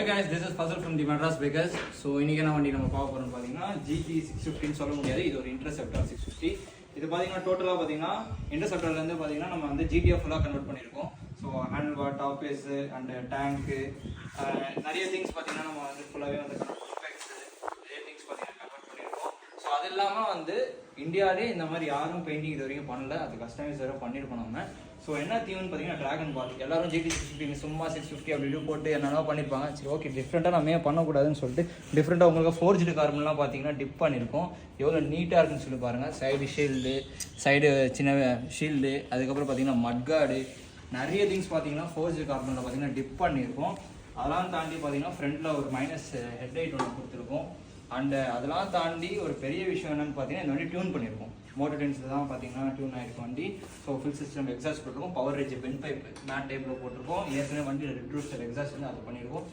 guys, this is Fazal from the Madras Bakers. So இன்னைக்கு என்ன வண்டி நம்ம பார்க்க போறோம்னு பாத்தீங்கன்னா GT 650 சொல்ல முடியாது. இது ஒரு இன்டர்செப்டார் 650. இது பாத்தீங்கன்னா டோட்டலா பாத்தீங்கன்னா இன்டர்செப்டார்ல இருந்து பாத்தீங்கன்னா நம்ம வந்து GT ஃபுல்லா கன்வர்ட் பண்ணிருக்கோம். So handle bar, top base and tank நிறைய திங்ஸ் பாத்தீங்கன்னா நம்ம வந்து ஃபுல்லாவே வந்து நிறைய திங்ஸ் பாத்தீங்கன்னா கன்வெர்ட் பண்ணிருக்கோம். ஸோ அது இல்லாமல் வந்து இந்தியாவிலே இந்த மாதிரி யாரும் பெயிண்டிங் இது வரைக்கும் பண்ணல. அது கஸ்டமைஸ் வேறு பண்ணியிருக்கோம் நம்ம. ஸோ என்ன தீம்னு பார்த்தீங்கன்னா டிராகன் பால். எல்லாரும் GT 650 சும்மா 650 அப்படி போட்டு என்னென்ன பண்ணியிருப்பாங்க. சரி ஓகே, டிஃப்ரெண்ட்டாக நம்ம ஏன் பண்ணக்கூடாதுன்னு சொல்லிட்டு டிஃப்ரெண்ட்டாக உங்களுக்கு ஃபோர்ஜ்டு கார்பன்லாம் பார்த்தீங்கன்னா டிப் பண்ணியிருக்கோம். எவ்வளோ நீட்டாக இருக்குன்னு சொல்லி பாருங்கள். சைடு ஷீல்டு, சைடு சின்ன ஷீல்டு, அதுக்கப்புறம் பார்த்தீங்கன்னா மட்கார்டு, நிறைய திங்ஸ் பார்த்தீங்கன்னா ஃபோர்ஜ்டு கார்பனில் பார்த்தீங்கன்னா டிப் பண்ணியிருக்கோம். அதெல்லாம் தாண்டி பார்த்தீங்கன்னா ஃப்ரண்ட்டில் ஒரு மைனஸ் ஹெட்லைட் ஒன்று கொடுத்துருக்கோம். அண்டு அதெல்லாம் தாண்டி ஒரு பெரிய விஷயம் என்னென்னு பார்த்தீங்கன்னா இந்த வண்டி டியூன் பண்ணியிருக்கோம். மோட்டர் டென்ஸில் தான் பார்த்தீங்கன்னா டியூன் ஆகிருக்கும் வண்டி. ஸோ ஃபுல் சிஸ்டம் எக்ஸாஸ்ட் போட்டிருக்கோம். பவர் ரேஜ் பென் பைப் மேட் டைப்பில் போட்டிருக்கோம். ஏற்கனவே வண்டி ரெட்ரூஸ்டர் எக்ஸாஸ்ட் வந்து அது பண்ணியிருக்கோம்.